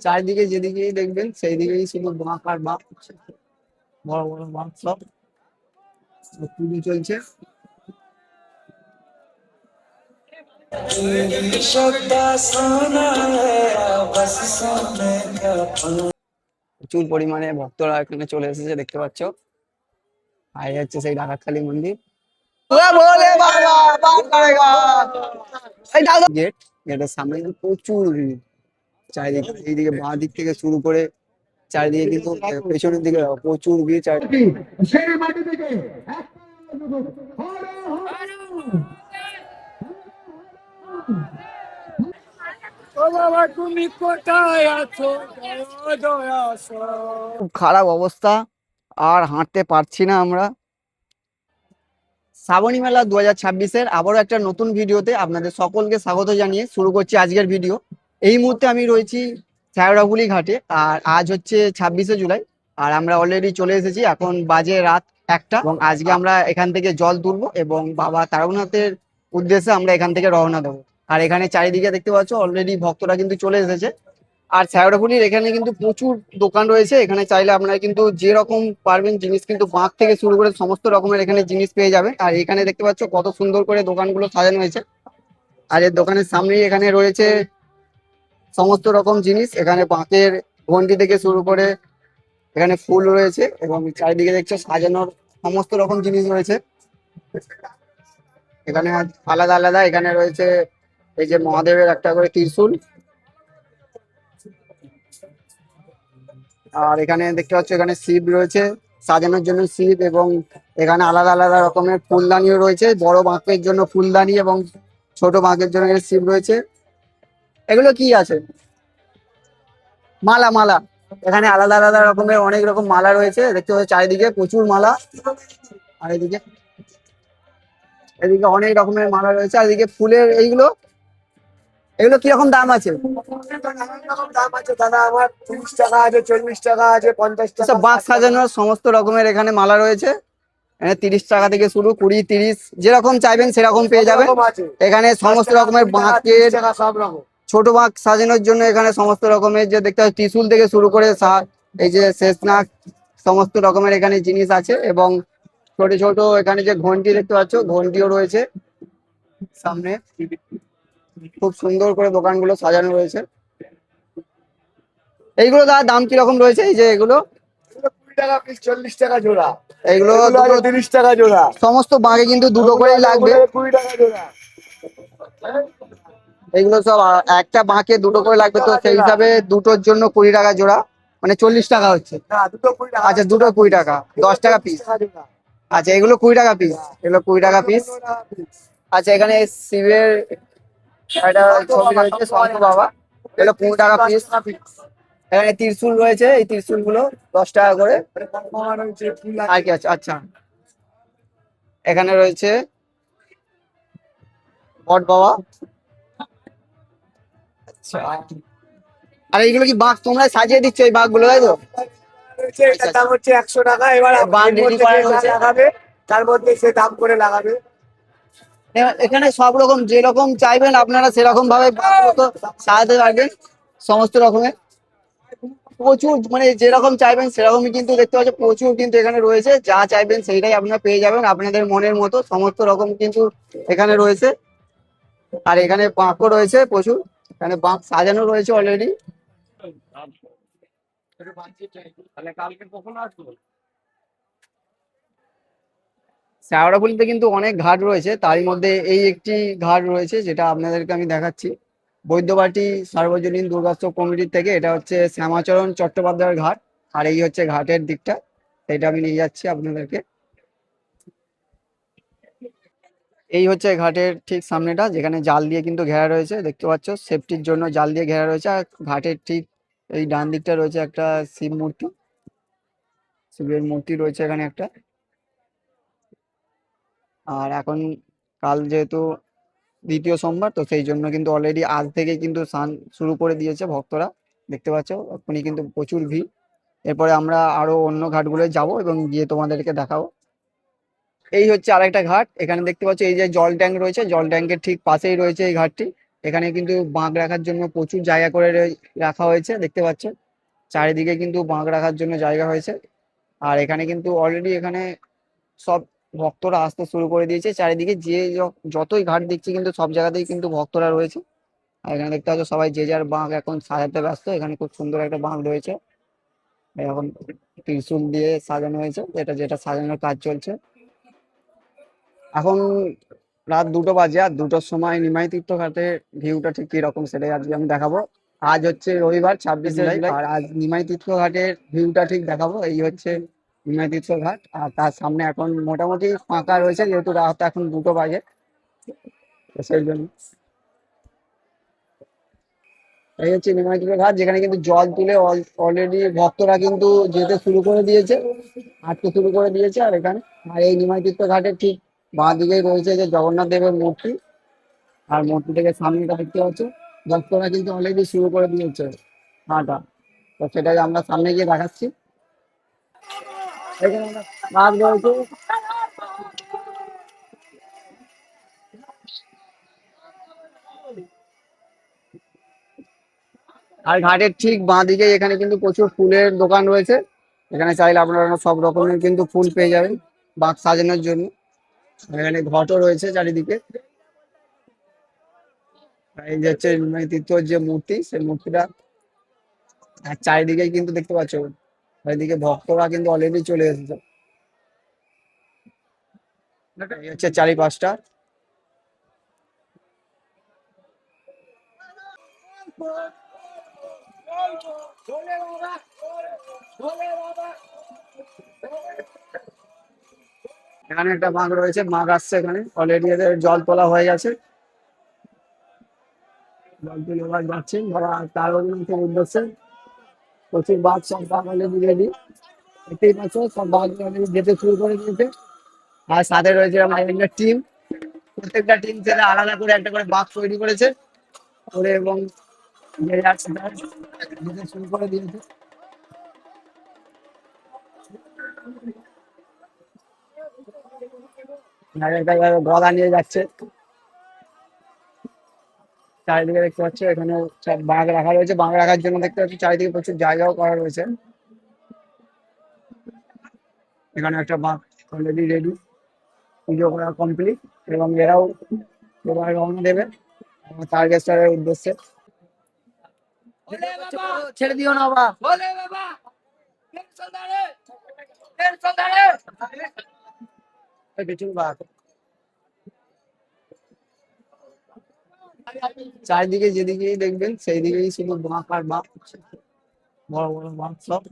চারিদিকে যেদিকেই দেখবেন সেই দিকেই শুধু বাঁক আর বাঁক, বড় বড় বাঁক সব। পুজো চলছে। প্রচুর পরিমাণে ভক্তরা এখানে চলে এসেছে দেখতে পাচ্ছ। আর এই হচ্ছে সেই ডাকাতকালী মন্দির। গেট, গেটের সামনে কিন্তু প্রচুর ভিড়। চারিদিকে এইদিকে বাঁ দিক থেকে শুরু করে চারিদিকে কিন্তু পেছনের দিকে প্রচুর ভিড়। খুব খারাপ অবস্থা, আর হাঁটতে পারছি না আমরা। শ্রাবণী মেলা 2026-এর আবারও একটা নতুন ভিডিওতে আপনাদের সকলকে স্বাগত জানিয়ে শুরু করছি আজকের ভিডিও। এই মুহূর্তে আমি রয়েছি শ্যাওড়াফুলি ঘাটে, আর আজ হচ্ছে 26শে জুলাই। আর আমরা অলরেডি চলে এসেছি, এখন বাজে রাত 1টা, এবং আজকে আমরা এখান থেকে জল তুলবো এবং বাবা তারকনাথের উদ্দেশ্যে আমরা এখান থেকে রওনা দেবো। আর এখানে চারিদিকে দেখতে পাচ্ছ অলরেডি ভক্তরা কিন্তু চলে এসেছে। আর শ্যাওড়াফুলির এখানে কিন্তু প্রচুর দোকান রয়েছে। এখানে চাইলে আপনারা কিন্তু যেরকম পারবেন জিনিস কিন্তু বাঁক থেকে শুরু করে সমস্ত রকমের এখানে জিনিস পেয়ে যাবেন। আর এখানে দেখতে পাচ্ছ কত সুন্দর করে দোকানগুলো সাজানো হয়েছে। আর এর দোকানের সামনেই এখানে রয়েছে সমস্ত রকম জিনিস। এখানে বাঁকের ঘন্টি থেকে শুরু করে এখানে ফুল রয়েছে, এবং চারিদিকে দেখছো সাজানোর সমস্ত রকম জিনিস রয়েছে। এখানে আলাদা আলাদা এখানে রয়েছে এই যে মহাদেবের একটা করে ত্রিশূল। আর এখানে দেখতে পাচ্ছ এখানে শিব রয়েছে, সাজানোর জন্য শিব, এবং এখানে আলাদা আলাদা রকমের ফুলদানিও রয়েছে। বড় বাঁকের জন্য ফুলদানি এবং ছোট বাঁকের জন্য এখানে শিব রয়েছে। এগুলো কি আছে? মালা, মালা। এখানে আলাদা আলাদা রকমের অনেক রকম মালা রয়েছে দেখতে পাচ্ছ, চারিদিকে প্রচুর মালা। আর এদিকে এদিকে অনেক রকমের মালা রয়েছে। আর এদিকে ফুলের এইগুলো, এগুলো কিরকম দাম আছে? দাম আছে দাদা, আমার 30 টাকা আছে, 40 টাকা আছে, 50 টাকা। সব বাঁক সাজানোর সমস্ত রকমের এখানে মালা রয়েছে। এখানে 30 টাকা থেকে শুরু, 20, 30 যেরকম চাইবেন সেরকম পেয়ে যাবেন। এখানে সমস্ত রকমের বাঁকের সব রকম। ছোট বাঁক সাজানোর জন্য এখানে সমস্ত রকমের যে দেখতে হয় ত্রিশূল থেকে শুরু করে এই যে শেষনাগ, সমস্ত রকমের এখানে জিনিস আছে। এবং ছোট ছোট এখানে যে ঘন্টি দেখতে পাচ্ছ, ঘন্টিও রয়েছে সামনে। খুব সুন্দর করে দোকানগুলো সাজানো রয়েছে। এইগুলো দাদা দাম কিরকম রয়েছে? এই যে এগুলো 20 টাকা পিস, 40 টাকা জোড়া। এইগুলো দুটো 30 টাকা জোড়া। সমস্ত বাঁকে কিন্তু দুটো করেই লাগবে। 20 টাকা জোড়া। এইগুলো সব একটা বাঁকে দুটো করে লাগবে, তো সেই হিসাবে দুটোর জন্য 20 টাকা জোড়া, মানে 40 টাকা হচ্ছে। না, দুটো 20 টাকা। আচ্ছা, দুটো 20 টাকা, 10 টাকা পিস। আচ্ছা, এগুলো 20 টাকা পিস, এগুলো 20 টাকা পিস। আচ্ছা, এখানে শিবের একটা ছবি রয়েছে, শঙ্কর বাবা, এগুলো 15 টাকা পিস। এখানে ত্রিশূল রয়েছে, এই ত্রিশূল গুলো 10 টাকা করে আর কি আছে। আচ্ছা, এখানে রয়েছে বট বাবা। আচ্ছা, আর এইগুলো কি বাঁক তোমরা সাজিয়ে দিচ্ছ এই বাঁক গুলো, তাই তো? এটার দাম হচ্ছে 100 টাকা। এবার বাঁক রেডি করা রয়েছে, লাগাবে তার মধ্যে সে দাম করে লাগাবে। এখানে সব রকম যেরকম চাইবেন আপনারা সেরকম ভাবে বাঁকগুলো সাজাতে পারবেন। সমস্ত রকমের প্রচুর, মানে যেরকম চাইবেন সেরকমই কিন্তু দেখতে পাচ্ছ প্রচুর কিন্তু এখানে রয়েছে। যা চাইবেন সেইটাই আপনারা পেয়ে যাবেন আপনাদের মনের মতো, সমস্ত রকম কিন্তু এখানে রয়েছে। আর এখানে বাঁকও রয়েছে প্রচুর, এখানে বাঁক সাজানো রয়েছে অলরেডি। শ্যাওড়াফুলিতে কিন্তু অনেক ঘাট রয়েছে, তারই মধ্যে এই একটি ঘাট রয়েছে যেটা আপনাদেরকে আমি দেখাচ্ছি। বৈদ্যবাটি সার্বজনীন দুর্গোৎসব কমিটির থেকে, এটা হচ্ছে শ্যামাচরণ চট্টোপাধ্যায়ের ঘাট। আর এই হচ্ছে ঘাটের দিকটা, এটা আমি নিয়ে যাচ্ছি আপনাদেরকে। এই হচ্ছে ঘাটের ঠিক সামনেটা, যেখানে জাল দিয়ে কিন্তু ঘেরা রয়েছে দেখতে পাচ্ছ, সেফটির জন্য জাল দিয়ে ঘেরা রয়েছে। আর ঘাটের ঠিক এই ডান দিকটা রয়েছে একটা শিব মূর্তি, শিবের মূর্তি রয়েছে এখানে একটা। আর এখন কাল যেহেতু দ্বিতীয় সোমবার, তো সেই জন্য কিন্তু অলরেডি আজ থেকে কিন্তু স্নান শুরু করে দিয়েছে ভক্তরা দেখতে পাচ্ছ। এখনই কিন্তু প্রচুর ভিড়। এরপরে আমরা আরো অন্য ঘাটগুলো যাব এবং গিয়ে তোমাদেরকে দেখাবো। এই হচ্ছে আরেকটা ঘাট, এখানে দেখতে পাচ্ছ এই যে জল ট্যাঙ্ক রয়েছে, জল ট্যাঙ্কের ঠিক পাশেই রয়েছে এই ঘাটটি। এখানে কিন্তু বাঁক রাখার জন্য প্রচুর জায়গা করে রাখা হয়েছে, দেখতে পাচ্ছেন চারিদিকে কিন্তু বাঁক রাখার জন্য জায়গা হয়েছে। আর এখানে কিন্তু অলরেডি এখানে সব ভক্তরা আসতে শুরু করে দিয়েছে। চারিদিকে যে যতই ঘাট দেখছি কিন্তু সব জায়গাতেই কিন্তু ভক্তরা রয়েছে। আর এখানে দেখতে পাচ্ছ সবাই যে যার বাঁক এখন সাজাতে ব্যস্ত। এখানে খুব সুন্দর একটা বাঁক রয়েছে, এখন ত্রিশূল দিয়ে সাজানো হয়েছে, যেটা যেটা সাজানোর কাজ চলছে। এখন রাত 2টো বাজে, আর 2টোর সময় নিমাই তীর্থ ঘাটের ভিউটা ঠিক কিরকম সেটাই আজকে আমি দেখাবো। আজ হচ্ছে রবিবার 26শে জুলাই, আর আজ নিমাই তীর্থ ঘাটের ভিউটা ঠিক দেখাবো। এই হচ্ছে নিমাই তীর্থ ঘাট, আর তার সামনে এখন মোটামুটি ফাঁকা রয়েছে যেহেতু রাত এখন 2টো বাজে, তো সেই জন্য। এই হচ্ছে নিমাই তীর্থ ঘাট, যেখানে কিন্তু জল তুলে অলরেডি ভক্তরা কিন্তু যেতে শুরু করে দিয়েছে, হাঁটতে শুরু করে দিয়েছে। আর এখানে আর এই নিমাই তীর্থ ঘাটের ঠিক বাঁ দিকেই রয়েছে যে জগন্নাথ দেবের মূর্তি, আর মূর্তি থেকে সামনেটা দেখতে পাচ্ছি ভক্তরা কিন্তু অলরেডি শুরু করে দিয়েছে হাঁটা। তো সেটাই আমরা সামনে গিয়ে দেখাচ্ছি। এখানে একটা বাঘ রয়েছে, আর ঘাটের ঠিক বাঁ দিকে এখানে কিন্তু প্রচুর ফুলের দোকান রয়েছে। এখানে চাইলে আপনারা সব রকমের কিন্তু ফুল পেয়ে যাবেন বাঘ সাজানোর জন্য। এখানে ঘটও রয়েছে চারিদিকে। আর এই যে হচ্ছে নিমাই তীর্থর যে মূর্তি, সেই মূর্তিটা আর চারিদিকে কিন্তু দেখতে পাচ্ছ চারিদিকে ভক্তরা কিন্তু অলরেডি চলে এসেছে। এই হচ্ছে চারিপাশটা। এখানে একটা বাঘ রয়েছে, বাঘ আসছে এখানে অলরেডি, এদের জল তোলা হয়ে গেছে, জল তুলে এবার যাচ্ছে ওরা তার উদ্দেশ্যে। প্রচুর বাঘ, সব বাঘ অলরেডি রেডি, দেখতেই পাচ্ছ সব বাঘ অলরেডি যেতে শুরু করে দিয়েছে। আর সাথে রয়েছে আমাদের একটা টিম, প্রত্যেকটা টিম থেকে আলাদা করে একটা করে বাঘ তৈরি করেছে করে, এবং যে যাচ্ছে তার যেতে শুরু করে দিয়েছে। আর একটা গলা নিয়ে যাচ্ছে, চারিদিকে দেখতে পাচ্ছ এখানে সব বাঘ রাখা রয়েছে। বাঘ রাখার জন্য দেখতে পাচ্ছি চারিদিকে প্রচুর জায়গাও করা রয়েছে। এখানে একটা বাঘ অলরেডি রেডি, পুজো করা কমপ্লিট, এবং এরাও এবার রওনা দেবে তারকেশ্বরের উদ্দেশ্যে। ছেড়ে দিও না বাবা। এই পিছু বাঘ, চারিদিকে যেদিকেই দেখবেন সেই দিকেই শুধু বাঘ আর বাঘ, বড় বড় বাঘ সব।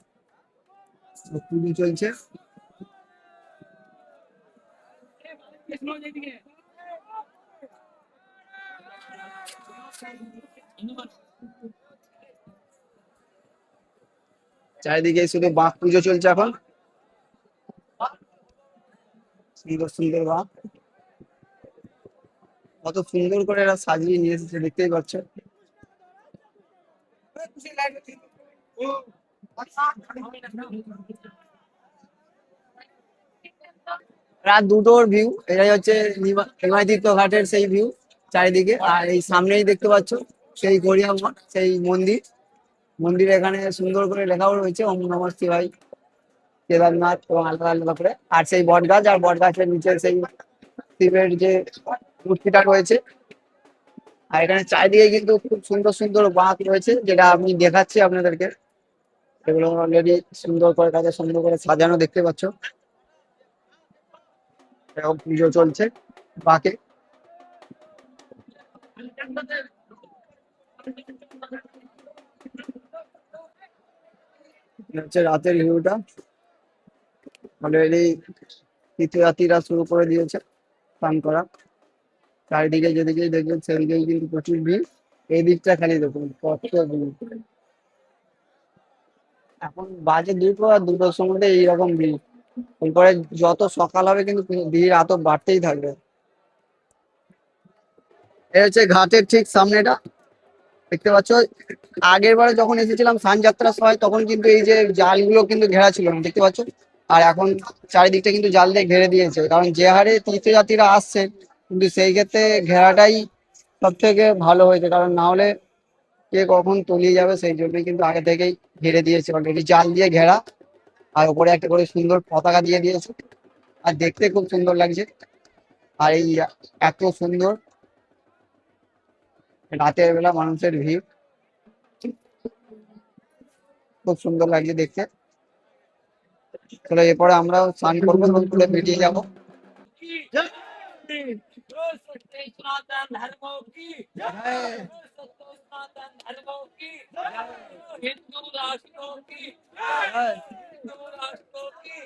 পুজো চলছে। চারিদিকে শুধু বাঘ পুজো চলছে এখন, সুন্দর সুন্দর বাঘ, কত সুন্দর করে এরা সাজিয়ে নিয়ে এসেছে দেখতেই পাচ্ছ। রাত 2টোর ভিউ, এটাই হচ্ছে নিমাই তীর্থ ঘাটের সেই ভিউ চারিদিকে। আর এই সামনেই দেখতে পাচ্ছ সেই গড়িয়া মঠ, সেই মন্দির। মন্দির এখানে সুন্দর করে লেখাও রয়েছে ওম নমঃ শিবায়, কেদারনাথ এবং আলাদা আলাদা করে। আর সেই বট গাছ, আর বট গাছের নিচে সেই শিবের যে মূর্তিটা রয়েছে। আর এখানে চারিদিকে কিন্তু খুব সুন্দর সুন্দর বাঁক রয়েছে, যেটা আমি দেখাচ্ছি আপনাদেরকে। এগুলো অলরেডি সুন্দর করে কাজে সুন্দর করে সাজানো দেখতে পাচ্ছ। এরকম পুজো চলছে বাঁকে। হচ্ছে রাতের ভিউটা, অলরেডি তীর্থযাত্রীরা শুরু করে দিয়েছে স্নান করা। চারিদিকে যেদিকেই দেখবেন সেদিকেই কিন্তু প্রচুর ভিড়। এই দিকটা খালি দেখুন কত ভিড়। এখন বাজে 2টো, আর 2টোর সময় এইরকম ভিড়। এরপরে যত সকাল হবে কিন্তু ভিড় এত বাড়তেই থাকবে। এই হচ্ছে ঘাটের ঠিক সামনেটা, দেখতে পাচ্ছ। আগের বারে যখন এসেছিলাম স্নান যাত্রার সময় তখন কিন্তু এই যে জালগুলো কিন্তু ঘেরা ছিল না, দেখতে পাচ্ছ। আর এখন চারিদিকটা কিন্তু জাল দিয়ে ঘিরে দিয়েছে, কারণ যে হারে তীর্থযাত্রীরা আসছে কিন্তু সেই ক্ষেত্রে ঘেরাটাই সব থেকে ভালো হয়েছে, কারণ না হলে কে কখন তলিয়ে যাবে, সেই জন্যই কিন্তু আগে থেকেই ঘিরে দিয়েছে, অলরেডি জাল দিয়ে ঘেরা। আর উপরে একটা করে সুন্দর পতাকা দিয়ে দিয়েছে, আর দেখতে খুব সুন্দর লাগছে। আর এই এত সুন্দর রাতের বেলা মানুষের ভিড়, খুব সুন্দর লাগছে দেখতে। চলো এরপরে আমরাও স্নান করবো এবং তুলে বেরিয়ে যাবো। की जय सत्य सनातन धर्मों की जय सत्य सनातन धर्मों की जय हिंदू राष्ट्रों की जय हिंदू राष्ट्रों की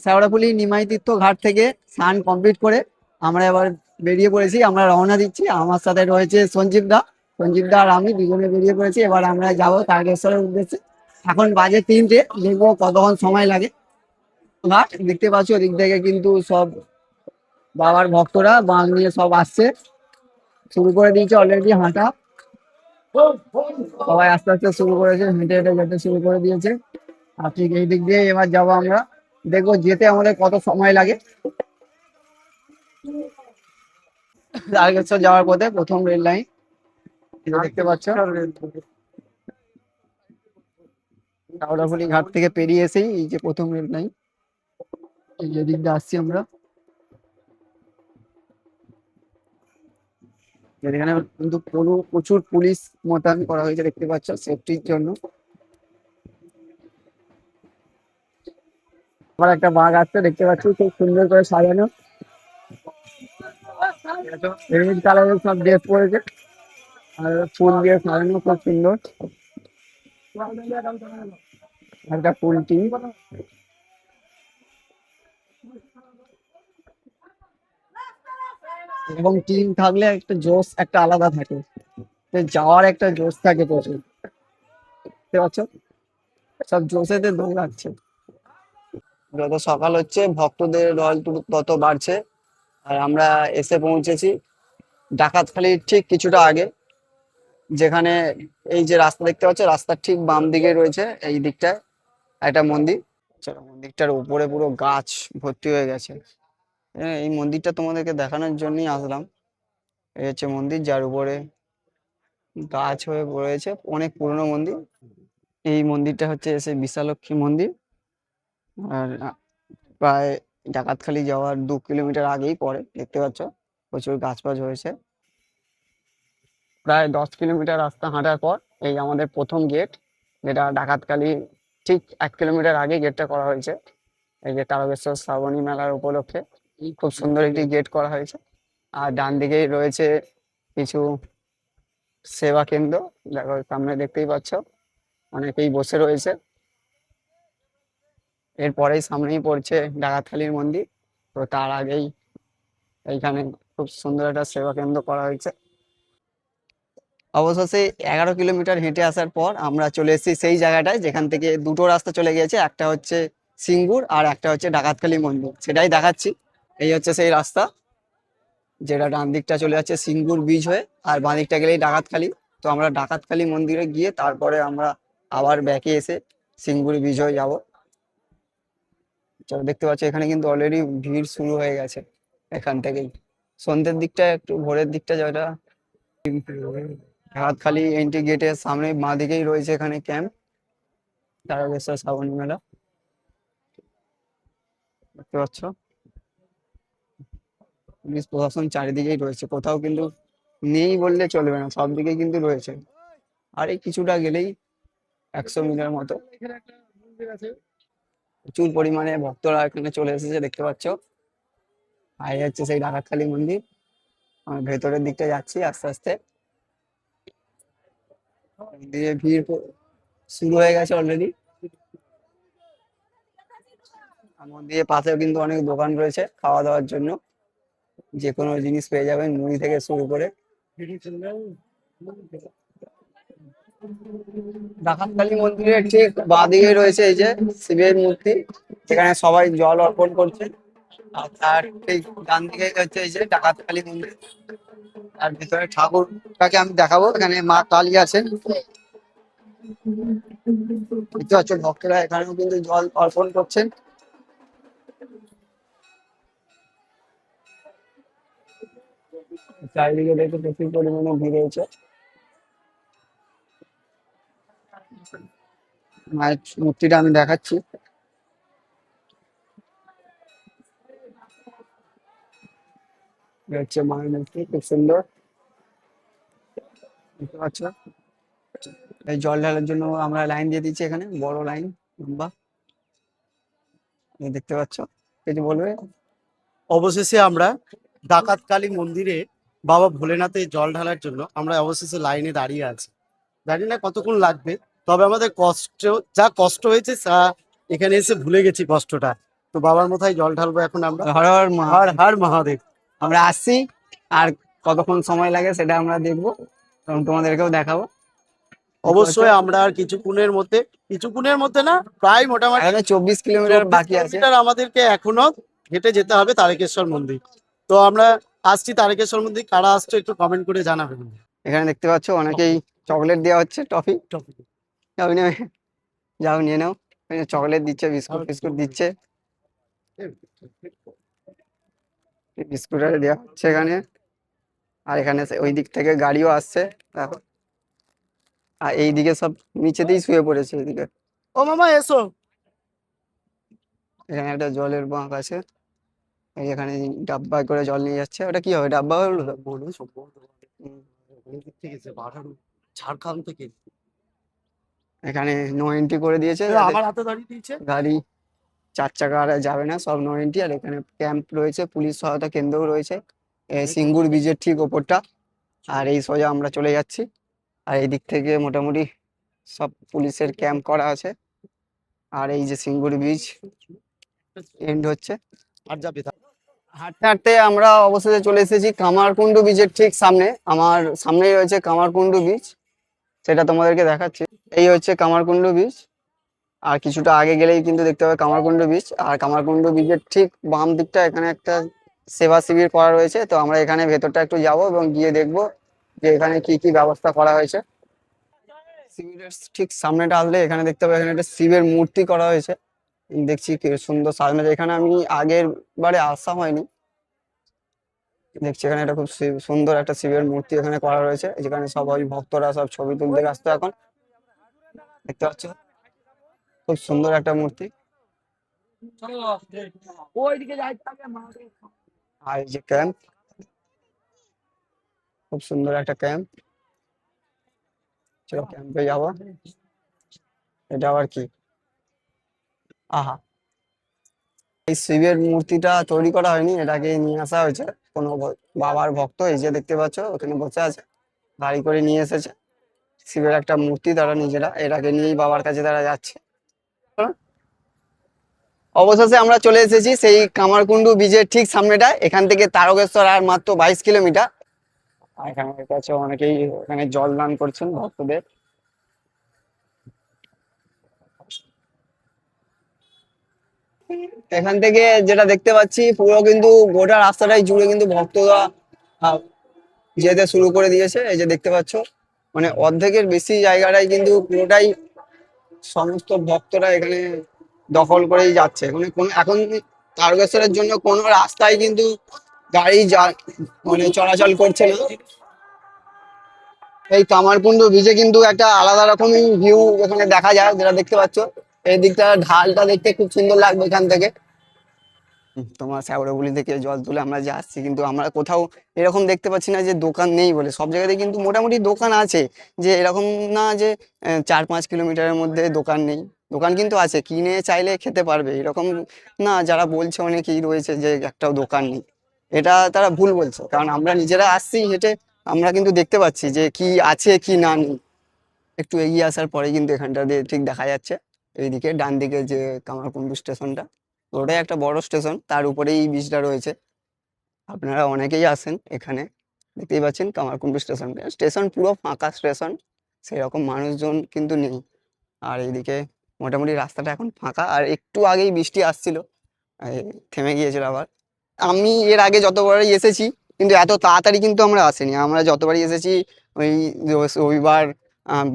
শেওড়াফুলি নিমাই তীর্থ ঘাট থেকে স্নান কমপ্লিট করে আমরা এবার বেরিয়ে পড়েছি, আমরা রওনা দিচ্ছি। আমার সাথে রয়েছে সঞ্জীব দা আর আমি দুজনে বেরিয়ে পড়েছি। এবার আমরা যাবো তারকেশ্বরের উদ্দেশ্যে। এখন বাজে 3টে, দেখবো কতক্ষণ সময় লাগে। ঘাট দেখতে পাচ্ছ, ওদিক থেকে কিন্তু সব বাবার ভক্তরা বাঁক নিয়ে সব আসছে, শুরু করে দিয়েছে অলরেডি হাঁটা। সবাই আস্তে আস্তে শুরু করেছে, হেঁটে হেঁটে যেতে শুরু করে দিয়েছে। আর ঠিক এই দিক দিয়ে এবার যাবো আমরা, দেখবো যেতে আমাদের কত সময় লাগে। তারকেশ্বর যাওয়ার পথে প্রথম রেল লাইন দেখতে পাচ্ছ। হাওড়াফুলি ঘাট থেকে পেরিয়ে এসেই এই যে প্রথম রেল লাইন, এই যে দিক দিয়ে আসছি আমরা। এখানে কিন্তু প্রচুর পুলিশ মোতায়েন করা হয়েছে, দেখতে পাচ্ছ, সেফটির জন্য। আবার একটা বাঘ আসছে, দেখতে পাচ্ছি, খুব সুন্দর করে সাজানো, রেড কালারের সব ড্রেস পরেছে, আর ফুল দিয়ে সাজানো খুব সুন্দর। একটা ফুল টিম, এবং টিম থাকলে একটা জোশ একটা আলাদা থাকে, তো যাওয়ার একটা জোশ থাকে প্রচুর, দেখতে পাচ্ছ, সব জোশেতে দৌড়াচ্ছে। যত সকাল হচ্ছে ভক্তদের ঢল তত বাড়ছে। আর আমরা এসে পৌঁছেছি ডাকাতখালির ঠিক কিছুটা আগে, যেখানে এই যে রাস্তা দেখতে পাচ্ছ, রাস্তার ঠিক বাম দিকে রয়েছে এই দিকটায় একটা মন্দির। চলো, মন্দিরটার উপরে পুরো গাছ ভর্তি হয়ে গেছে। এই মন্দিরটা তোমাদেরকে দেখানোর জন্যই আসলাম। এই হচ্ছে মন্দির, যার উপরে গাছ হয়ে রয়েছে, অনেক পুরনো মন্দির। এই মন্দিরটা হচ্ছে এসে বিশালক্ষী মন্দির। আর প্রায় ডাকাতখালি যাওয়ার 2 কিলোমিটার আগেই পড়ে, দেখতে পাচ্ছ, প্রচুর গাছ পাছ হয়েছে। প্রায় 10 কিলোমিটার রাস্তা হাঁটার পর এই আমাদের প্রথম গেট, যেটা ডাকাতখালি ঠিক 1 কিলোমিটার আগে গেটটা করা হয়েছে। এই যে তারকেশ্বর শ্রাবণী মেলার উপলক্ষে খুব সুন্দর একটি গেট করা হয়েছে। আর ডান দিকেই রয়েছে কিছু সেবা কেন্দ্র, দেখো সামনে দেখতেই পাচ্ছ, অনেকেই বসে রয়েছে। এরপরেই সামনেই পড়ছে ডাকাতখালির মন্দির, তো তার আগেই এইখানে খুব সুন্দর একটা সেবা কেন্দ্র করা হয়েছে। অবশেষে 11 কিলোমিটার হেঁটে আসার পর আমরা চলে এসেছি সেই জায়গাটায় যেখান থেকে দুটো রাস্তা চলে গিয়েছে, একটা হচ্ছে সিঙ্গুর আর একটা হচ্ছে ডাকাতখালি মন্দির, সেটাই দেখাচ্ছি। এই হচ্ছে সেই রাস্তা, যেটা ডান দিকটা চলে যাচ্ছে সিঙ্গুর ব্রিজ হয়ে, আর বাঁ দিকটা গেলেই ডাকাতখালি। তো আমরা ডাকাতখালি মন্দিরে গিয়ে তারপরে আমরা আবার ব্যাকে এসে সিঙ্গুর ব্রিজ হয়ে যাবো। চলো, দেখতে পাচ্ছ এখানে কিন্তু অলরেডি ভিড় শুরু হয়ে গেছে এখান থেকেই। সন্ধ্যের দিকটা, একটু ভোরের দিকটা, যেটা ডাকাতখালি এন্ট্রি গেটের সামনে বাঁ দিকেই রয়েছে এখানে ক্যাম্প, তারকেশ্বর শ্রাবণী মেলা, দেখতে পাচ্ছ। পুলিশ প্রশাসন চারিদিকেই রয়েছে, কোথাও কিন্তু নেই বললে চলবে না, সব দিকেই কিন্তু রয়েছে। আর এই কিছুটা গেলেই 100 মিটার মতো প্রচুর পরিমাণে ভক্তরা এখানে চলে এসেছে, দেখতে পাচ্ছ। আর এই হচ্ছে সেই ডাকাতখালি মন্দির। আমি ভেতরের দিকটা যাচ্ছি আস্তে আস্তে। দিয়ে ভিড় শুরু হয়ে গেছে অলরেডি। আর মন্দিরের পাশেও কিন্তু অনেক দোকান রয়েছে খাওয়া দাওয়ার জন্য, যে কোনো জিনিস পেয়ে যাবেন, মুড়ি থেকে শুরু করে। ডাকাতকালী মন্দিরের ঠিক বাঁদিকে রয়েছে এই যে শিবের মূর্তি, যেখানে সবাই জল অর্পণ করছে। আর তার ঠিক ডান দিকে হচ্ছে এই যে ডাকাতকালী মন্দির। আর ভিতরে ঠাকুরটাকে আমি দেখাবো, এখানে মা কালী আছেন, দেখতে পাচ্ছ। ভক্তরা এখানেও কিন্তু জল অর্পণ করছেন। চারিদিকে দেখে প্রচুর পরিমাণে ভিড় হয়েছে। মায়ের মূর্তিটা আমি দেখাচ্ছি। এটা হচ্ছে মায়ের মূর্তি, খুব সুন্দর, দেখতে পাচ্ছ। এই জল ঢালার জন্য আমরা লাইন দিয়ে দিচ্ছি, এখানে বড় লাইন, লম্বা, এই দেখতে পাচ্ছ। কিছু বলবে? অবশেষে আমরা ডাকাতকালী মন্দিরে বাবা ভোলেনাথের জল ঢালার জন্য আমরা অবশেষে লাইনে দাঁড়িয়ে আছি। জানি না কতক্ষণ লাগবে, তবে আমাদের যা কষ্ট হয়েছে তা এখানে এসে ভুলে গেছি কষ্টটা। তো বাবার মাথায় জল ঢালবো এখন আমরা। হর হর মা। হর হর মহাদেব। আমরা আসছি, আর কতক্ষণ সময় লাগে সেটা আমরা দেখবো এবং তোমাদেরকেও দেখাবো। অবশ্যই আমরা আর কিছুক্ষণের মধ্যে না, প্রায় মোটামুটি এখনো 24 কিলোমিটার 24 বাকি আছে। কিলোমিটার আমাদেরকে এখনো হেঁটে যেতে হবে তারকেশ্বর মন্দির। তো আমরা আসছি তারকেশ্বর মন্দির, কারা আসছে একটু কমেন্ট করে জানাবেন। এখানে দেখতে পাচ্ছ অনেকেই চকলেট দেওয়া হচ্ছে, টফি। যাও নিয়ে, যাও নিয়ে নাও। চকলেট দিচ্ছে, বিস্কুট ফিস্কুট দিচ্ছে, বিস্কুট আর দেওয়া হচ্ছে এখানে। আর এখানে ওই দিক থেকে গাড়িও আসছে, দেখো। আর এইদিকে সব নিচেতেই শুয়ে পড়েছে এইদিকে। ও মামা এসো। এখানে একটা জলের বাঁক আছে, এই এখানে ডাব্বায় করে জল নিয়ে যাচ্ছে। ওটা কি হবে, ডাব্বা হলো? মনে হয় সম্ভবত হুম। ওই দিক থেকে এসে ঝাড়খণ্ড থেকে। এখানে নো এন্ট্রি করে দিয়েছে, এ, যাতে আমার হাতে দাঁড়িয়ে দিয়েছে। গাড়ি 4 চাকা আর যাবে না, সব নো এন্ট্রি। আর এখানে ক্যাম্প রয়েছে, পুলিশ সহায়তা কেন্দ্রও রয়েছে, সিঙ্গুর ব্রিজের ঠিক ওপরটা। আর এই সোজা আমরা চলে যাচ্ছি। আর এই দিক থেকে মোটামুটি সব পুলিশের ক্যাম্প করা আছে। আর এই যে সিঙ্গুর ব্রিজ এন্ড হচ্ছে। আর যাবে হাঁটতে হাঁটতে আমরা অবশেষে চলে এসেছি কামারকুণ্ডু বীচের ঠিক সামনে। আমার সামনেই রয়েছে কামারকুণ্ডু বীচ, সেটা তোমাদেরকে দেখাচ্ছি। এই হচ্ছে কামারকুণ্ডু বীচ। আর কিছুটা আগে গেলেই কিন্তু দেখতে পাবে কামারকুণ্ডু বীচ। আর কামারকুণ্ডু বীচের ঠিক বাম দিকটা এখানে একটা সেবা শিবির করা রয়েছে। তো আমরা এখানে ভেতরটা একটু যাব এবং গিয়ে দেখবো যে এখানে কি কি ব্যবস্থা করা হয়েছে। শিবিরের ঠিক সামনেটা আসলে এখানে দেখতে পাবে এখানে একটা শিবের মূর্তি করা হয়েছে। দেখছি কি সুন্দর সাজানো আছে। এখানে আমি আগের বারে আসা হয়নি, দেখছি এখানে একটা খুব সুন্দর একটা শিবের মূর্তি এখানে করা রয়েছে, যেখানে সবাই ভক্তরা সব ছবি তুলতে ব্যস্ত এখন, দেখতে পাচ্ছ। খুব সুন্দর একটা মূর্তি। আর এই যে ক্যাম্প, খুব সুন্দর একটা ক্যাম্প। চলো ক্যাম্পে যাবো। এটা আবার কি, আহা, এই শিবের মূর্তিটা তৈরি করা হয়নি, এটাকে নিয়ে আসা হয়েছে কোনো বাবার ভক্ত। এই যে দেখতে পাচ্ছ ওখানে বসে আছে, গাড়ি করে নিয়ে এসেছে শিবের একটা মূর্তি, তারা নিজেরা এটাকে নিয়েই বাবার কাছে তারা যাচ্ছে। অবশেষে আমরা চলে এসেছি সেই কামারকুণ্ডু বীজের ঠিক সামনেটা। এখান থেকে তারকেশ্বর আর মাত্র 22 কিলোমিটার। আর এখানে কাছে অনেকেই এখানে জল দান করছেন ভক্তদের। এখান থেকে যেটা দেখতে পাচ্ছি পুরো কিন্তু গোটা রাস্তাটাই জুড়ে কিন্তু ভক্তরা আহ, যেতে শুরু করে দিয়েছে। এই যে দেখতে পাচ্ছ, মানে অর্ধেকের বেশি জায়গাটাই কিন্তু পুরোটাই সমস্ত ভক্তরা এখানে দখল করেই যাচ্ছে। মানে কোন এখন তারকেশ্বরের জন্য কোনো রাস্তায় কিন্তু গাড়ি মানে চলাচল করছে না। এই কামারকুণ্ডু বীজে কিন্তু একটা আলাদা রকমই ভিউ এখানে দেখা যায়, যেটা দেখতে পাচ্ছ। এই দিকটা ঢালটা দেখতে খুব সুন্দর লাগবে এখান থেকে। তোমার শ্যাওড়াগুলি থেকে জল তুলে আমরা যে আসছি, কিন্তু আমরা কোথাও এরকম দেখতে পাচ্ছি না যে দোকান নেই বলে। সব জায়গাতে কিন্তু মোটামুটি দোকান আছে, যে এরকম না যে 4-5 কিলোমিটারের মধ্যে দোকান নেই। দোকান কিন্তু আছে, কিনে চাইলে খেতে পারবে, এরকম না। যারা বলছে অনেকেই রয়েছে যে একটাও দোকান নেই, এটা তারা ভুল বলছে। কারণ আমরা নিজেরা আসছি হেঁটে, আমরা কিন্তু দেখতে পাচ্ছি যে কি আছে কি না নেই। একটু এগিয়ে আসার পরে কিন্তু এখানটা দিয়ে ঠিক দেখা যাচ্ছে এইদিকে ডান দিকে যে কামারকুণ্ডু স্টেশনটা, ওটাই একটা বড় স্টেশন, তার উপরেই ব্রিজটা রয়েছে। আপনারা অনেকেই আসেন এখানে, দেখতেই পাচ্ছেন কামারকুণ্ডু স্টেশন। স্টেশন পুরো ফাঁকা স্টেশন, সেরকম মানুষজন কিন্তু নেই। আর এইদিকে মোটামুটি রাস্তাটা এখন ফাঁকা। আর একটু আগেই বৃষ্টি আসছিল, এই থেমে গিয়েছিল আবার। আমি এর আগে যতবারই এসেছি কিন্তু এত তাড়াতাড়ি কিন্তু আমরা আসিনি। আমরা যতবারই এসেছি ওই রবিবার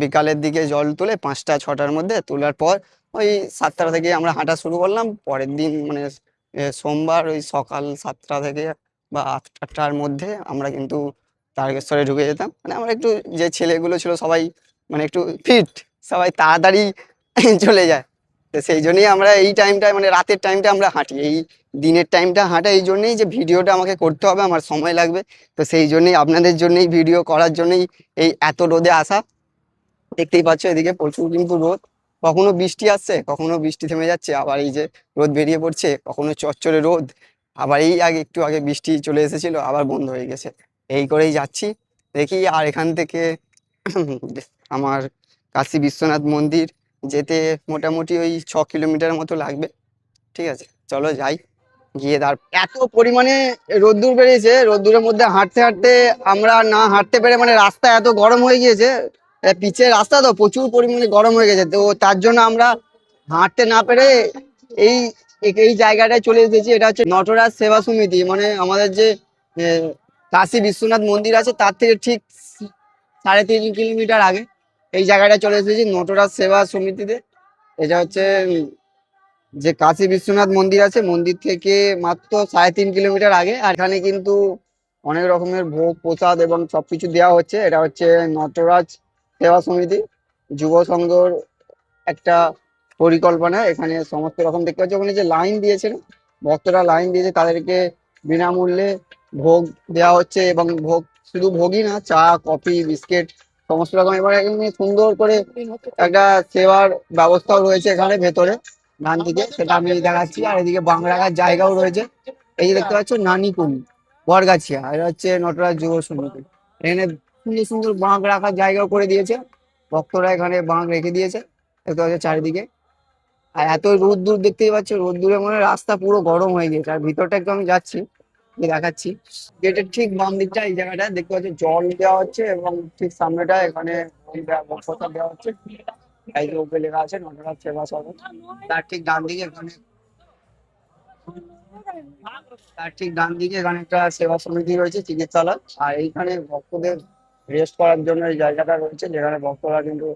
বিকালের দিকে জল তুলে 5টা-6টার মধ্যে তোলার পর ওই 7টা থেকে আমরা হাঁটা শুরু করলাম। পরের দিন মানে সোমবার ওই সকাল 7টা থেকে বা 8টার মধ্যে আমরা কিন্তু তারকেশ্বরে ঢুকে যেতাম। মানে আমরা একটু, যে ছেলেগুলো ছিল সবাই মানে একটু ফিট, সবাই তাড়াতাড়ি চলে যায়। তো সেই জন্যই আমরা এই টাইমটায় মানে রাতের টাইমটা আমরা হাঁটি, এই দিনের টাইমটা হাঁটা এই জন্যই যে ভিডিওটা আমাকে করতে হবে, আমার সময় লাগবে। তো সেই জন্যই আপনাদের জন্যই ভিডিও করার জন্যই এই এত রোদে আসা। দেখতেই পাচ্ছ এদিকে প্রচুর কিন্তু রোদ, কখনো বৃষ্টি আসছে, কখনো বৃষ্টি থেমে যাচ্ছে, আবার এই যে রোদ বেরিয়ে পড়ছে, কখনো চচ্চড়ে রোদ, আবার এই আগে একটু আগে বৃষ্টি চলে এসেছিল আবার বন্ধ হয়ে গেছে। এই করেই যাচ্ছি, দেখি। আর এখান থেকে আমার কাশী বিশ্বনাথ মন্দির যেতে মোটামুটি ওই 6 কিলোমিটার মতো লাগবে। ঠিক আছে, চলো যাই, গিয়ে এত পরিমাণে রোদ্দুর বেরিয়েছে, রোদ্দুরের মধ্যে হাঁটতে হাঁটতে আমরা না হাঁটতে পেরে মানে রাস্তা এত গরম হয়ে গিয়েছে, পিচের রাস্তা তো প্রচুর পরিমাণে গরম হয়ে গেছে, তো তার জন্য আমরা হাঁটতে না পেরে এই এই জায়গাটায় চলে এসেছি। এটা হচ্ছে নটরাজ সেবা সমিতি, মানে আমাদের যে কাশী বিশ্বনাথ মন্দির আছে তার থেকে ঠিক 3.5 কিলোমিটার আগে এই জায়গাটা চলে এসেছি, নটরাজ সেবা সমিতিতে। এটা হচ্ছে যে কাশী বিশ্বনাথ মন্দির আছে, মন্দির থেকে মাত্র 3.5 কিলোমিটার আগে। আর এখানে কিন্তু অনেক রকমের ভোগ প্রসাদ এবং সবকিছু দেওয়া হচ্ছে। এটা হচ্ছে নটরাজ সেবা সমিতি যুব সংঘর একটা পরিকল্পনা। এখানে সমস্ত রকম দেখতে পাচ্ছি, ওখানে যে লাইন দিয়েছে না, ভক্তরা লাইন দিয়েছে, তাদেরকে বিনামূল্যে ভোগ দেওয়া হচ্ছে। এবং ভোগ শুধু ভোগই না, চা কফি বিস্কিট সমস্ত রকম। এবার এখানে সুন্দর করে একটা সেবার ব্যবস্থাও রয়েছে এখানে ভেতরে ডান দিকে, সেটা আমি দেখাচ্ছি। আর এদিকে বাং রাখার জায়গাও রয়েছে, এই যে দেখতে পাচ্ছ নানিকুল বরগাছিয়া, এটা হচ্ছে নটরাজ যুব সমিতি। এখানে সুন্দর সুন্দর বাঁক রাখার জায়গাও করে দিয়েছে, ভক্তরা এখানে বাঁক রেখে দিয়েছে দেখতে পাচ্ছ চারিদিকে। আর এত রোদ্দুর দেখতেই পাচ্ছ, রোদ্দুরে মানে রাস্তা পুরো গরম হয়ে গেছে। আর ভিতরটা একটু আমি যাচ্ছি, দেখাচ্ছি। গেটের ঠিক বাম দিকটা এই জায়গাটা দেখতে পাচ্ছ জল দেওয়া হচ্ছে, এবং ঠিক সামনেটা এখানে প্রসাদ দেওয়া হচ্ছে। এই যে উপরে লেখা আছে নটরাজ সেবা সদন। তার ঠিক ডান দিকে এখানে তার ঠিক ডান দিকে এখানে একটা সেবা সমিতি রয়েছে, চিকিৎসালয়। আর এইখানে ভক্তদের রেস্ট করার জন্য এই জায়গাটা রয়েছে, যেখানে ভক্তরা কিন্তু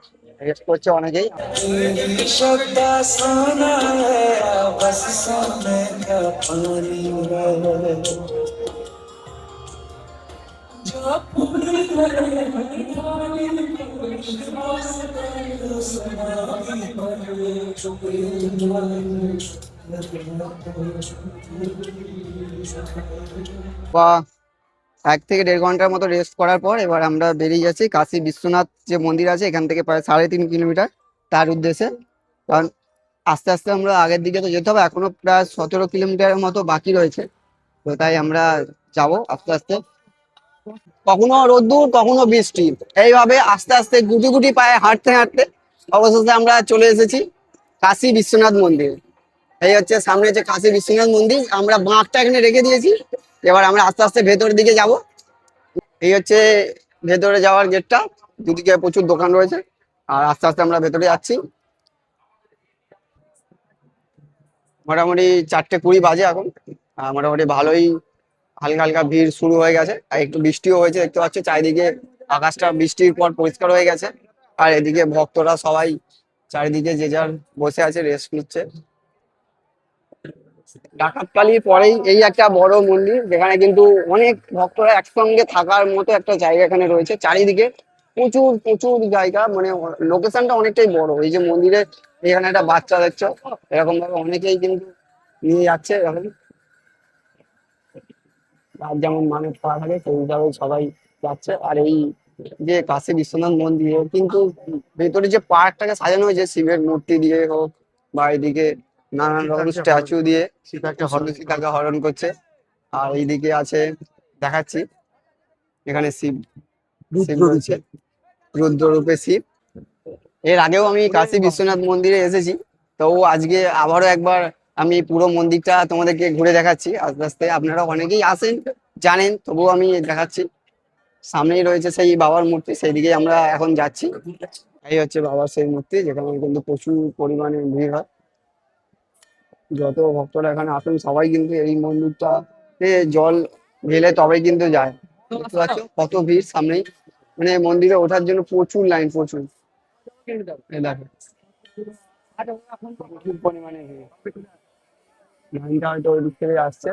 রেস্ট করছে অনেকেই। বা 1 থেকে 1.5 ঘন্টার মতো রেস্ট করার পর এবার আমরা বেরিয়ে যাচ্ছি কাশী বিশ্বনাথ যে মন্দির আছে এখান থেকে প্রায় 3.5 কিলোমিটার, তার উদ্দেশ্যে। কারণ আস্তে আস্তে আমরা আগের দিকে তো যেতে হবে, এখনো প্রায় 17 কিলোমিটারের মতো বাকি রয়েছে। তো তাই আমরা যাব আস্তে আস্তে, কখনো রোদ্দুর কখনো বৃষ্টি, এইভাবে আস্তে আস্তে গুটি গুটি পায়ে হাঁটতে হাঁটতে অবশেষে আমরা চলে এসেছি কাশী বিশ্বনাথ মন্দির। এই হচ্ছে সামনে হচ্ছে কাশী বিশ্বনাথ মন্দির, আমরা বাঁকটা এখানে রেখে দিয়েছি। এবার আমরা আস্তে আস্তে ভেতরের দিকে যাব। এই হচ্ছে ভেতরে যাওয়ার গেটটা, দুদিকে প্রচুর দোকান রয়েছে। আর আস্তে আস্তে আমরা ভেতরে যাচ্ছি। মোটামুটি 4:20 বাজে এখন। মোটামুটি ভালোই হালকা হালকা ভিড় শুরু হয়ে গেছে, আর একটু বৃষ্টিও হয়েছে দেখতে পাচ্ছ চারিদিকে, আকাশটা বৃষ্টির পর পরিষ্কার হয়ে গেছে। আর এদিকে ভক্তরা সবাই চারিদিকে যে যার বসে আছে, রেস্ট নিচ্ছে। ডাকাতকালীর পরেই এই একটা বড় মন্দির, যেখানে কিন্তু অনেক ভক্তরা একসঙ্গে থাকার মতো একটা জায়গা এখানে রয়েছে। চারিদিকে প্রচুর প্রচুর জায়গা, মানে লোকেশনটা অনেকটাই বড়। এই যে মন্দিরে এখানে একটা বাচ্চা দেখছো, এরকম ভাবে অনেকেই কিন্তু নিয়ে যাচ্ছে এরকম, আর যেমন মানুষ করা থাকে সেই হিসাবে সবাই যাচ্ছে। আর এই যে কাশী বিশ্বনাথ মন্দিরে কিন্তু ভেতরে যে পার্কটাকে সাজানো হয়েছে শিবের মূর্তি দিয়ে হোক বা এদিকে নানান রকম স্ট্যাচু দিয়ে, সীতাকে হরণ সীতাকে হরণ করছে। আর এইদিকে আছে, দেখাচ্ছি, এখানে শিব শিব রয়েছে, রুদ্ররূপে শিব। এর আগেও আমি কাশী বিশ্বনাথ মন্দিরে এসেছি, তো আজকে আবারও একবার আমি পুরো মন্দিরটা তোমাদেরকে ঘুরে দেখাচ্ছি আস্তে আস্তে। আপনারা অনেকেই আসেন জানেন, তবুও আমি দেখাচ্ছি। সামনেই রয়েছে সেই বাবার মূর্তি, সেই দিকে আমরা এখন যাচ্ছি। এই হচ্ছে বাবার সেই মূর্তি, যেখানে কিন্তু প্রচুর পরিমাণে ভিড় হয়। যত ভক্তরা এখানে আসেন সবাই কিন্তু এই মন্দিরটাতে জল ঢেলে তবেই কিন্তু যায়। দেখতে পাচ্ছ কত ভিড় সামনেই, মানে মন্দিরে ওঠার জন্য প্রচুর লাইন, প্রচুর। এই দেখো প্রচুর পরিমাণে ভিড়, লাইনটা হয়তো ওই দিক থেকে আসছে।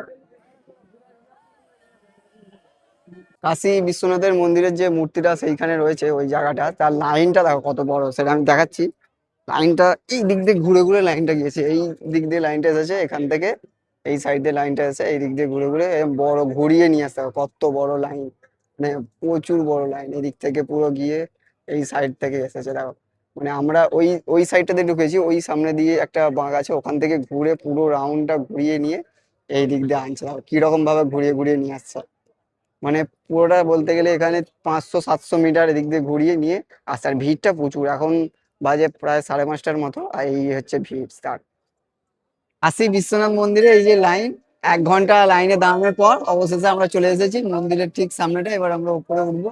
কাশী বিশ্বনাথের মন্দিরের যে মূর্তিটা সেইখানে রয়েছে ওই জায়গাটা, তার লাইনটা দেখো কত বড়, সেটা আমি দেখাচ্ছি। লাইনটা এই দিক দিয়ে ঘুরে ঘুরে লাইনটা গিয়েছে, এই দিক দিয়ে লাইনটা এসেছে এখান থেকে, এই সাইড দিয়ে লাইনটা এসে এই দিক দিয়ে ঘুরে ঘুরে এরম বড় ঘুরিয়ে নিয়ে আসতে হবে, কত বড় লাইন, মানে প্রচুর বড় লাইন, এদিক থেকে পুরো গিয়ে এই সাইড থেকে এসেছে দেখো। মানে আমরা ওই ওই সাইডটাতে ঢুকেছি, ওই সামনে দিয়ে একটা বাঁক আছে, ওখান থেকে ঘুরে পুরো রাউন্ডটা ঘুরিয়ে নিয়ে এই দিক দিয়ে আনছে দেখো, কিরকম ভাবে ঘুরিয়ে ঘুরিয়ে নিয়ে আসছে। মানে পুরোটা বলতে গেলে এখানে 500-700 মিটার এদিক দিয়ে ঘুরিয়ে নিয়ে আসছে, আর ভিড়টা প্রচুর। এখন বাজে প্রায় 5:30টার মতো, আর এই হচ্ছে ভিড় স্টার্ট। কাশী বিশ্বনাথ মন্দিরে এই যে লাইন, 1 ঘন্টা লাইনে দাঁড়ানোর পর অবশেষে আমরা চলে এসেছি মন্দিরের ঠিক সামনেটা। এবার আমরা উপরে উঠবো,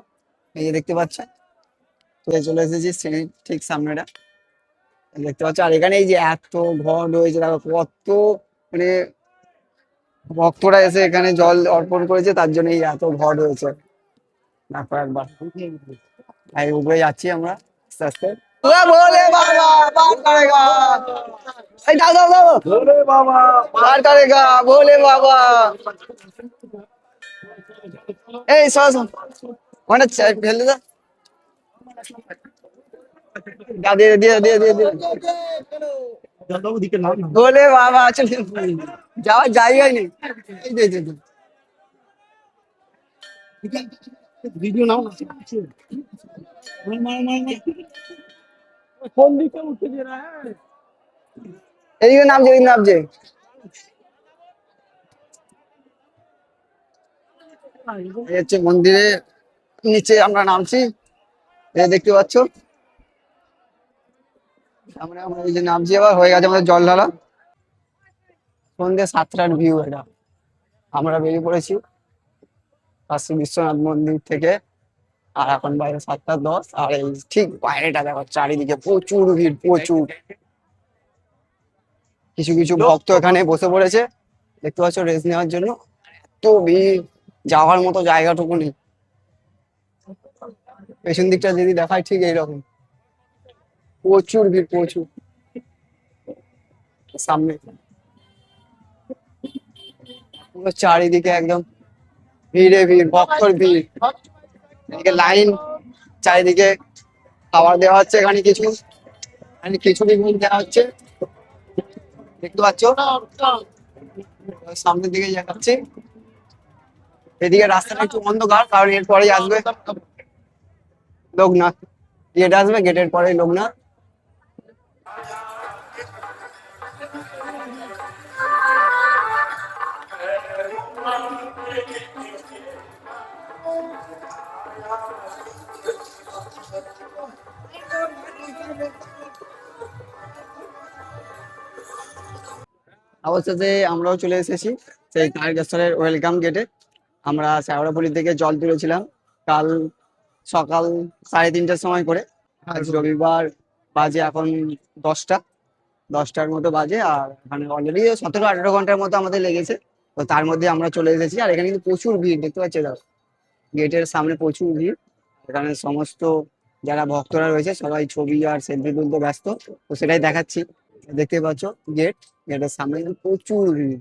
এই যে দেখতে পাচ্ছেন, তো এই চলে এসেছি সিঁড়ির ঠিক সামনেটা দেখতে পাচ্ছ। আর এখানে এই যে এত ঘর রয়েছে দেখো, কত মানে ভক্তরা এসে এখানে জল অর্পণ করেছে, তার জন্য এই এত ঘর রয়েছে। দেখো একবার, এই উপরে যাচ্ছি আমরা আস্তে আস্তে। ওরে ভোলে বাবা পার করেগা, এই দাও দাও দাও, ভোলে বাবা পার করেগা ভোলে বাবা। এই সস মানে ফেলে দাও, দিয়ে দিয়ে দিয়ে দিয়ে দিয়ে। জলবাবু দিকে নাম ভোলে বাবা চলে, যাওয়ার জায়গাই নেই। এই যে, এই যে, এই যে। ভিডিও নাও না। কোন দিকে উঠে দিয়ে রা হ্যাঁ এদিকে নামছে, এদিকে নামছে। এই হচ্ছে মন্দিরে নিচে আমরা নামছি, এই দেখতে পাচ্ছ সামনে আমরা এই যে নামছি, এবার হয়ে গেছে আমাদের জল ঢালা। সন্ধ্যে 7টার ভিউ এটা, আমরা বেরিয়ে পড়েছি কাশী বিশ্বনাথ মন্দির থেকে। আর এখন বাইরে 7টা 10, আর এই ঠিক বাইরেটা দেখো, চারিদিকে প্রচুর ভিড় প্রচুর। কিছু কিছু ভক্ত এখানে বসে পড়েছে দেখতে পাচ্ছ রেস্ট নেওয়ার জন্য। তো ভিড়, যাওয়ার মতো জায়গাটুকু নেই। পেছন দিকটা যদি দেখায় ঠিক এইরকম, প্রচুর ভিড় প্রচুর। সামনে পুরো চারিদিকে একদম ভিড়ে ভিড়, ভক্তর ভিড়, এদিকে লাইন, চারিদিকে খাবার দেওয়া হচ্ছে এখানে, কিছু এখানে খিচুড়ি ভোগ দেওয়া হচ্ছে দেখতে পাচ্ছ। সামনের দিকে যাচ্ছি, এদিকে রাস্তাটা একটু অন্ধকার, কারণ এরপরেই আসবে লোকনাথ, গেট আসবে, গেটের পরেই লোকনাথ। অবশেষে আমরাও চলে এসেছি সেই তারকেশ্বরের ওয়েলকাম গেটে। আমরা শেওড়াফুলি থেকে জল তুলেছিলাম কাল সকাল 3:30টার সময় করে। আজ রবিবার, বাজে এখন 10টার মতো বাজে, আর মানে অলরেডি 17-18 ঘন্টার মতো আমাদের লেগেছে। তো তার মধ্যে আমরা চলে এসেছি, আর এখানে কিন্তু প্রচুর ভিড় দেখতে পাচ্ছি দাও, গেটের সামনে প্রচুর ভিড়। এখানে সমস্ত যারা ভক্তরা রয়েছে সবাই ছবি আর সেলফি তুলতে ব্যস্ত, তো সেটাই দেখাচ্ছি। দেখতে পাচ্ছ গেট, গেটের সামনে কিন্তু প্রচুর ভিড়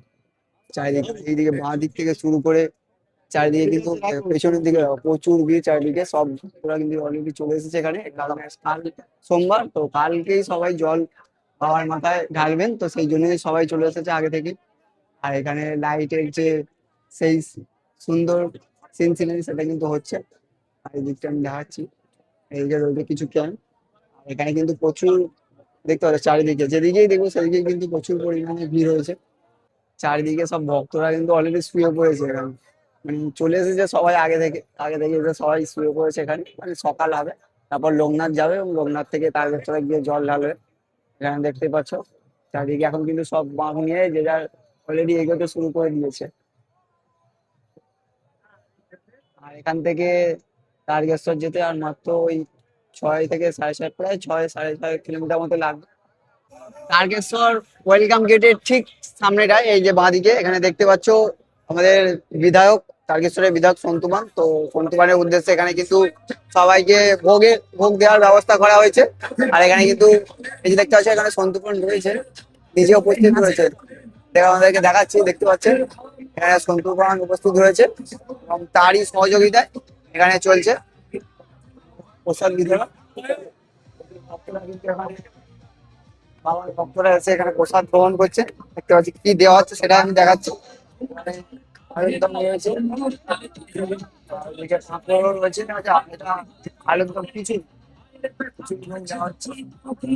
চারিদিকে, এইদিকে বাঁ দিক থেকে শুরু করে চারিদিকে কিন্তু পেছনের দিকে প্রচুর ভিড় চারিদিকে। সব ভক্তরা কিন্তু অলরেডি চলে এসেছে এখানে, কারণ কাল সোমবার, তো কালকেই সবাই জল বাবার মাথায় ঢালবেন, তো সেই জন্যই সবাই চলে এসেছে আগে থেকে। আর এখানে লাইটের যে সেই সুন্দর সিন সিনারি সেটা কিন্তু হচ্ছে, আর এই দিকটা আমি দেখাচ্ছি, এই যে রয়েছে কিছু ক্যাম্প। আর এখানে কিন্তু প্রচুর দেখতে পাচ্ছ চারিদিকে, যেদিকেই দেখবো সেদিকেই কিন্তু প্রচুর পরিমাণে ভিড় হয়েছে। চারিদিকে সব ভক্তরা কিন্তু অলরেডি শুয়ে পড়েছে এখানে, মানে চলে এসেছে সবাই আগে থেকে এসে সবাই শুয়ে পড়েছে এখানে। মানে সকাল হবে, তারপর লোকনাথ যাবে, এবং লোকনাথ থেকে তারকেশ্বরে গিয়ে জল ঢালবে। এখানে দেখতে পাচ্ছ চারিদিকে এখন কিন্তু সব বাঁক নিয়ে যে যার অলরেডি এগোতে শুরু করে দিয়েছে। আর এখান থেকে তারকেশ্বর যেতে আর মাত্র ওই 6 থেকে 7.5, প্রায় 6-6.5 কিলোমিটার মতো লাগবে। তারকেশ্বর ওয়েলকাম গেটের ঠিক সামনেটায় এই যে বাঁদিকে এখানে দেখতে পাচ্ছ আমাদের বিধায়ক, তারকেশ্বরের বিধায়ক সন্তুবান। তো সন্তুবানের উদ্দেশ্যে এখানে কিন্তু সবাইকে ভোগ দেওয়ার ব্যবস্থা করা হয়েছে। আর এখানে কিন্তু এই যে দেখতে পাচ্ছ এখানে সন্তুবান রয়েছে, নিজে উপস্থিত রয়েছে। আমাদেরকে দেখাচ্ছি, দেখতে পাচ্ছেন এখানে সন্তু বাগান উপস্থিত হয়েছে এবং তারই সহযোগিতায় এখানে চলছে প্রসাদ বিতরণ। ভক্তরা কিন্তু এখানে বাবার ভক্তরা এসে এখানে প্রসাদ গ্রহণ করছে, দেখতে পাচ্ছি কি দেওয়া হচ্ছে সেটা আমি দেখাচ্ছি। এখানে আলুরদম রয়েছে, এদিকে ঠাকুরও রয়েছে, এটা আলুরদম কিছু দেওয়া হচ্ছে।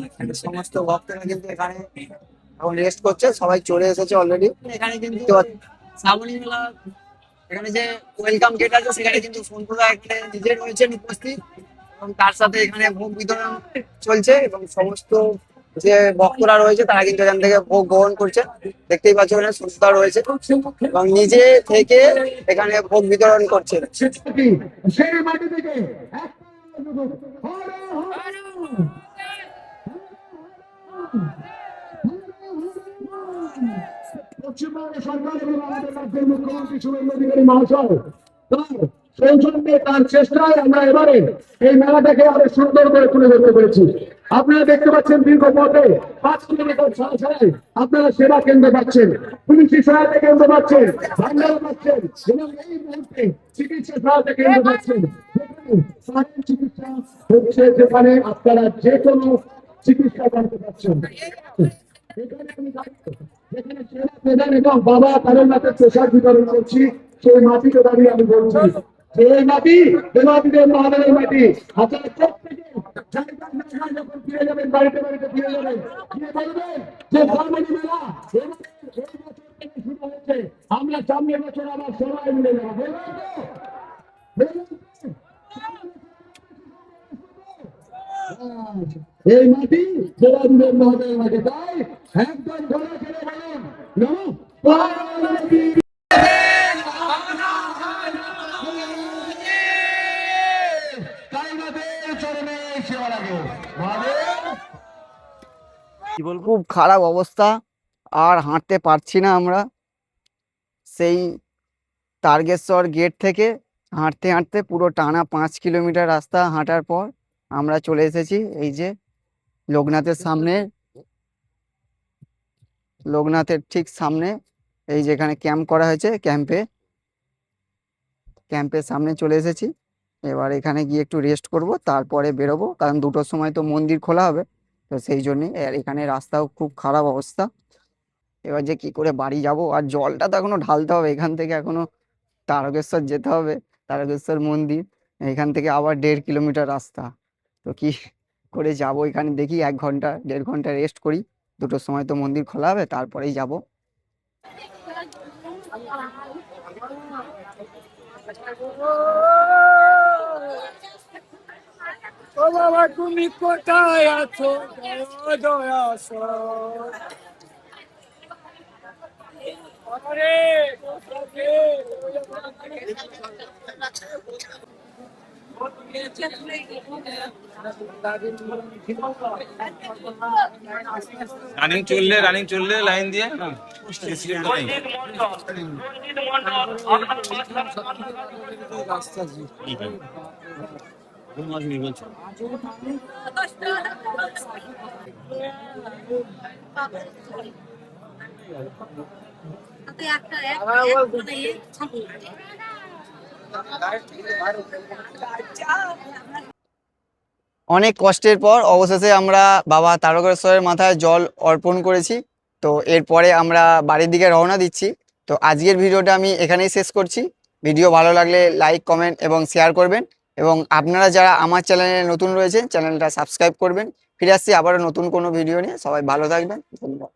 এখানে সমস্ত ভক্তরা কিন্তু এখানে এখন রেস্ট করছে, সবাই চলে এসেছে অলরেডি। এখানে কিন্তু শ্রাবণী মেলা, এখানে যে ওয়েলকাম গেট আছে সেখানে কিন্তু সন্তুদা এখানে নিজে রয়েছেন উপস্থিত এবং তার সাথে এখানে ভোগ বিতরণ চলছে এবং সমস্ত যে ভক্তরা রয়েছে তারা কিন্তু এখান থেকে ভোগ গ্রহণ করছে। দেখতেই পাচ্ছ এখানে সন্তুদা রয়েছে এবং নিজে থেকে এখানে ভোগ বিতরণ করছে। সেই মাটি থেকে পশ্চিমবঙ্গ সরকার এবং আমাদের রাজ্যের মুখ্যমন্ত্রী শুভেন্দু অধিকারী মহাশয় তার সৌজন্যে তার চেষ্টায় আমরা এবারে এই মেলাটাকে আরো সুন্দর করে তুলে ধরতে পেরেছি। আপনারা দেখতে পাচ্ছেন দীর্ঘ পথে 5 কিলোমিটার ছাড়াই আপনারা সেবা কেন্দ্র পাচ্ছেন, পুলিশি সহায়তা কেন্দ্র পাচ্ছেন, ভান্ডারা পাচ্ছেন এবং এই মুহূর্তে চিকিৎসা সহায়তা কেন্দ্র পাচ্ছেন। চিকিৎসা হচ্ছে যেখানে আপনারা যে কোনো চিকিৎসা করতে পারছেন। যেখানে সেনা প্রধান এবং বাবা তারকনাথের প্রসাদ বিতরণ করছি, সেই মাটিতে দাঁড়িয়ে আমি বলছি এই মাটি দেবাদিদেব মহাদেবের মাটি। আপনারা প্রত্যেকে যখন ফিরে যাবেন, বাড়িতে বাড়িতে ফিরে যাবেন, গিয়ে বলবেন যে ধর্মনী মেলা এই বছর থেকে শুরু হয়েছে, আমরা সামনের বছর আবার সবাই মিলে যাবো। এই মাটি দেবাদিদেব মহাদেবের মাটি, তাই একদম ধরে ফেলে বলুন নমঃ পার্বতী। কি বলবো, খুব খারাপ অবস্থা, আর হাঁটতে পারছি না আমরা। সেই তারকেশ্বর গেট থেকে হাঁটতে হাঁটতে পুরো টানা 5 কিলোমিটার রাস্তা হাঁটার পর আমরা চলে এসেছি এই যে লোকনাথের সামনে, লোকনাথের ঠিক সামনে এই যেখানে ক্যাম্প করা হয়েছে, ক্যাম্পের সামনে চলে এসেছি। এবার এখানে গিয়ে একটু রেস্ট করব, তারপরে বেরোবো, কারণ 2টোর সময় তো মন্দির খোলা হবে, তো সেই জন্যই। আর এখানে রাস্তাও খুব খারাপ অবস্থা। এবার যে কি করে বাড়ি যাব, আর জলটা তো এখনো ঢালতে হবে, এখান থেকে এখনো তারকেশ্বর যেতে হবে, তারকেশ্বর মন্দির, এখান থেকে আবার 1.5 কিলোমিটার রাস্তা। তো কি করে যাব, এখানে দেখি 1 ঘন্টা 1.5 ঘন্টা রেস্ট করি, 2টোর সময় তো মন্দির খোলা হবে, তারপরেই যাব। ও বাবা তুমি কোথায় আছো, দয়া রানিং চললে লাইন দিয়ে অনেক কষ্টের পর অবশেষে আমরা বাবা তারকেশ্বরের মাথায় জল অর্পণ করেছি। তো এরপরে আমরা বাড়ির দিকে রওনা দিচ্ছি। তো আজকের ভিডিওটা আমি এখানেই শেষ করছি। ভিডিও ভালো লাগলে লাইক, কমেন্ট এবং শেয়ার করবেন, এবং আপনারা যারা আমার চ্যানেলে নতুন রয়েছেন চ্যানেলটা সাবস্ক্রাইব করবেন। ফিরে আসছি আবারও নতুন কোনো ভিডিও নিয়ে। সবাই ভালো থাকবেন, ধন্যবাদ।